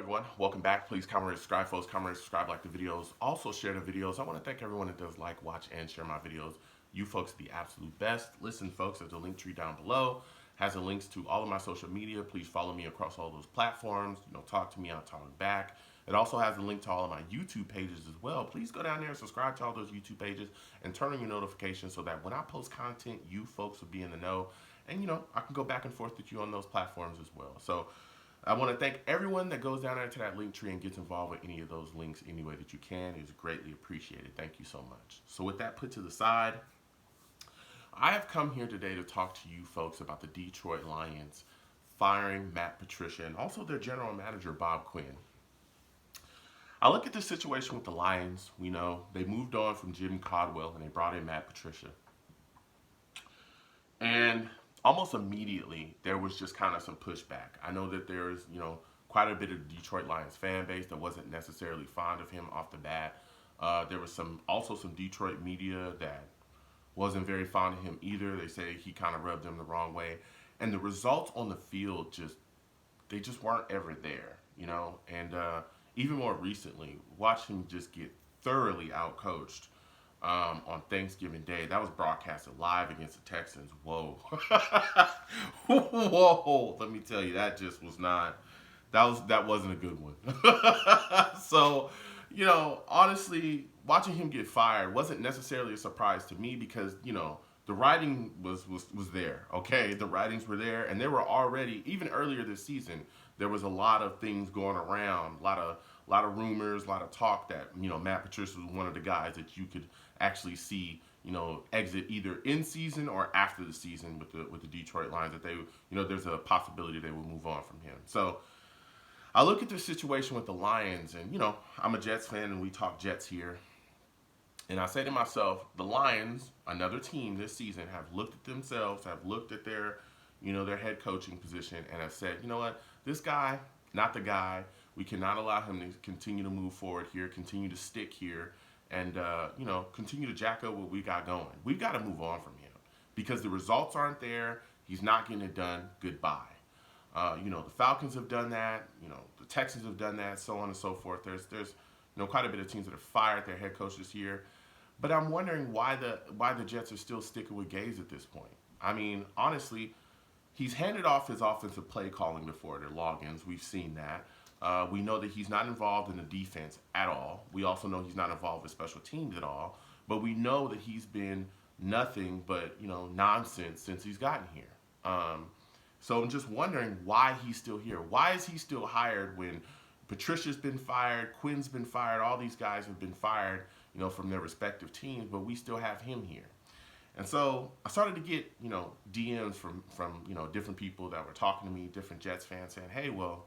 everyone? Welcome back. Please comment, subscribe, folks. Comment, subscribe, like the videos. Also share the videos. I want to thank everyone that does like, watch, and share my videos. You folks are the absolute best. Listen, folks, there's a link tree down below. Has the links to all of my social media. Please follow me across all those platforms. Talk to me. I'll talk back. It also has a link to all of my YouTube pages as well. Please go down there and subscribe to all those YouTube pages and turn on your notifications so that when I post content, you folks will be in the know. And, I can go back and forth with you on those platforms as well. So I want to thank everyone that goes down there to that link tree and gets involved with any of those links any way that you can. It is greatly appreciated. Thank you so much. So with that put to the side, I have come here today to talk to you folks about the Detroit Lions firing Matt Patricia and also their general manager, Bob Quinn. I look at this situation with the Lions. We know they moved on from Jim Caldwell and they brought in Matt Patricia. And almost immediately, there was just kind of some pushback. I know that there's, quite a bit of Detroit Lions fan base that wasn't necessarily fond of him off the bat. There was also some Detroit media that wasn't very fond of him either. They say he kind of rubbed them the wrong way. And the results on the field they just weren't ever there, And even more recently, watch him just get thoroughly outcoached on Thanksgiving Day. That was broadcasted live against the Texans. Whoa. Whoa. Let me tell you, that just was not, that wasn't a good one. So, honestly, watching him get fired wasn't necessarily a surprise to me because, the writing was there, okay? The writings were there, and they were already, even earlier this season, there was a lot of things going around, a lot of rumors, a lot of talk that, Matt Patricia was one of the guys that you could actually see, exit either in season or after the season with the Detroit Lions, that they, there's a possibility they will move on from him. So I look at the situation with the Lions, and, I'm a Jets fan, and we talk Jets here. And I say to myself, the Lions, another team this season, have looked at themselves, have looked at their, their head coaching position, and have said, you know what, this guy, not the guy. We cannot allow him to continue to move forward here, continue to stick here, and, continue to jack up what we got going. We've got to move on from him because the results aren't there. He's not getting it done. Goodbye. The Falcons have done that. The Texans have done that, so on and so forth. There's quite a bit of teams that have fired their head coach this year. But I'm wondering why the Jets are still sticking with Gase at this point. I mean, honestly, he's handed off his offensive play calling before their logins. We've seen that. We know that he's not involved in the defense at all. We also know he's not involved with special teams at all. But we know that he's been nothing but, nonsense since he's gotten here. So I'm just wondering why he's still here. Why is he still hired when Patricia's been fired, Quinn's been fired, all these guys have been fired, from their respective teams, but we still have him here. And so I started to get, DMs from different people that were talking to me, different Jets fans saying, hey, well,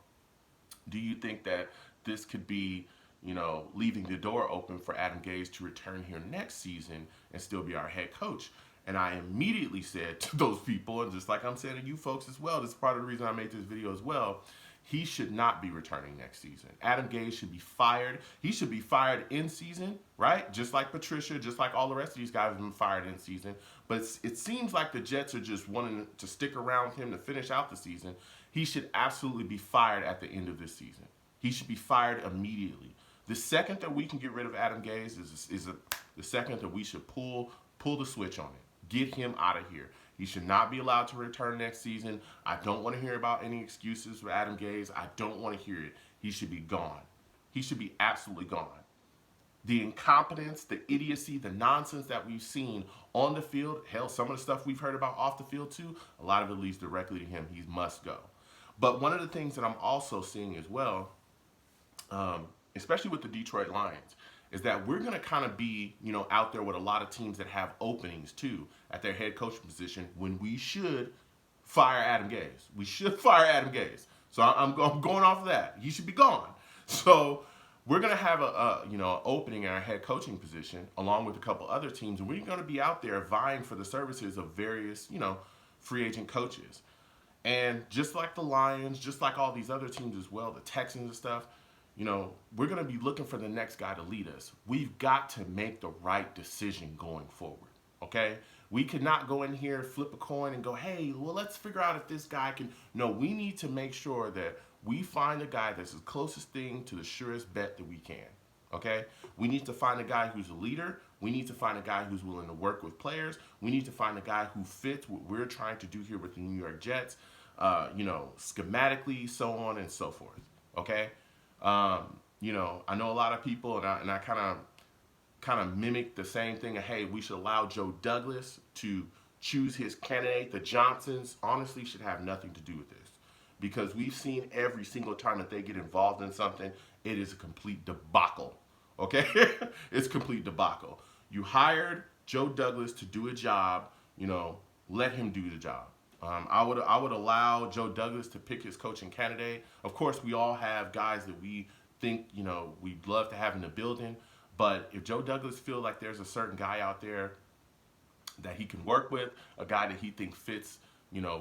do you think that this could be, leaving the door open for Adam Gase to return here next season and still be our head coach? And I immediately said to those people, and just like I'm saying to you folks as well, this is part of the reason I made this video as well, he should not be returning next season. Adam Gase should be fired. He should be fired in season, right? Just like Patricia, just like all the rest of these guys have been fired in season. But it seems like the Jets are just wanting to stick around with him to finish out the season. He should absolutely be fired at the end of this season. He should be fired immediately. The second that we can get rid of Adam Gase is the second that we should pull the switch on it. Get him out of here. He should not be allowed to return next season. I don't want to hear about any excuses for Adam Gase. I don't want to hear it. He should be gone. He should be absolutely gone. The incompetence, the idiocy, the nonsense that we've seen on the field, hell, some of the stuff we've heard about off the field too, a lot of it leads directly to him. He must go. But one of the things that I'm also seeing as well, especially with the Detroit Lions, is that we're going to kind of be, out there with a lot of teams that have openings too at their head coaching position when we should fire Adam Gase. We should fire Adam Gase. So I'm going off of that. He should be gone. So we're going to have an opening in our head coaching position along with a couple other teams, and we're going to be out there vying for the services of various, free agent coaches. And just like the Lions, just like all these other teams as well, the Texans and stuff, we're going to be looking for the next guy to lead us. We've got to make the right decision going forward, okay? We cannot go in here, flip a coin, and go, hey, well, let's figure out if this guy can. No, we need to make sure that we find a guy that's the closest thing to the surest bet that we can. Okay? We need to find a guy who's a leader. We need to find a guy who's willing to work with players. We need to find a guy who fits what we're trying to do here with the New York Jets, schematically, so on and so forth. Okay? I know a lot of people, and I kind of mimic the same thing. Hey, we should allow Joe Douglas to choose his candidate. The Johnsons honestly should have nothing to do with this because we've seen every single time that they get involved in something, it is a complete debacle. Okay, it's a complete debacle. You hired Joe Douglas to do a job. Let him do the job. I would allow Joe Douglas to pick his coaching candidate. Of course, we all have guys that we think we'd love to have in the building. But if Joe Douglas feels like there's a certain guy out there that he can work with, a guy that he thinks fits,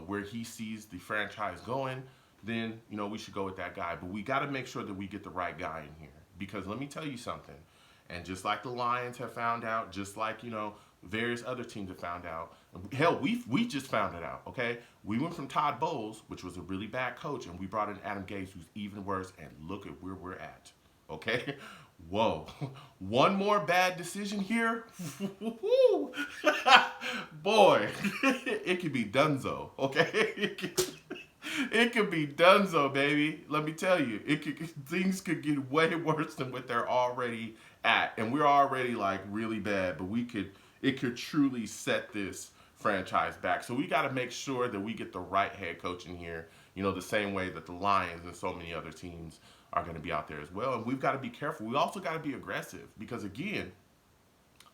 where he sees the franchise going, then, we should go with that guy. But we got to make sure that we get the right guy in here. Because let me tell you something. And just like the Lions have found out, just like, various other teams have found out. Hell, we just found it out, okay? We went from Todd Bowles, which was a really bad coach, and we brought in Adam Gase, who's even worse, and look at where we're at, okay? Whoa. One more bad decision here? Boy, it could be donezo, okay? It could be donezo, baby. Let me tell you, things could get way worse than what they're already at. And we're already like really bad, but it could truly set this franchise back. So we got to make sure that we get the right head coach in here, the same way that the Lions and so many other teams are going to be out there as well. And we've got to be careful. We also got to be aggressive because, again,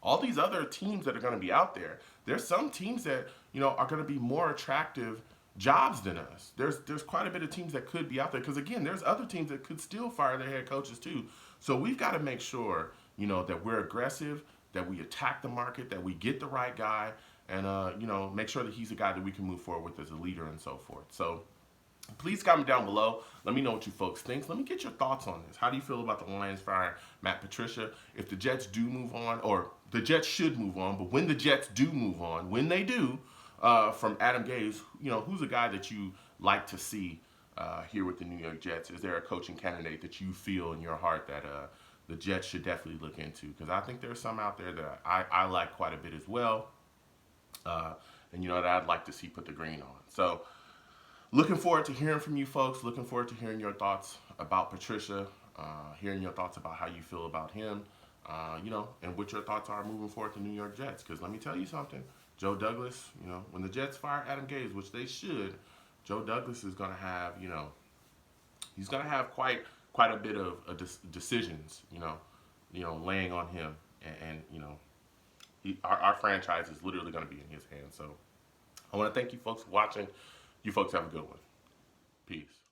all these other teams that are going to be out there, there's some teams that, are going to be more attractive jobs than us. There's quite a bit of teams that could be out there because, again, there's other teams that could still fire their head coaches too. So we've got to make sure, that we're aggressive, that we attack the market, that we get the right guy, and, make sure that he's a guy that we can move forward with as a leader and so forth. So please comment down below. Let me know what you folks think. Let me get your thoughts on this. How do you feel about the Lions firing Matt Patricia? If the Jets do move on, or the Jets should move on, but when the Jets do move on, when they do, from Adam Gase, who's a guy that you like to see here with the New York Jets? Is there a coaching candidate that you feel in your heart that the Jets should definitely look into? Because I think there's some out there that I like quite a bit as well, and that I'd like to see put the green on. So looking forward to hearing from you folks. Looking forward to hearing your thoughts about Patricia, hearing your thoughts about how you feel about him, and what your thoughts are moving forward to New York Jets. Because let me tell you something. Joe Douglas, when the Jets fire Adam Gase, which they should, Joe Douglas is going to have, he's going to have quite a bit of decisions, laying on him. And our franchise is literally going to be in his hands. So I want to thank you folks for watching. You folks have a good one. Peace.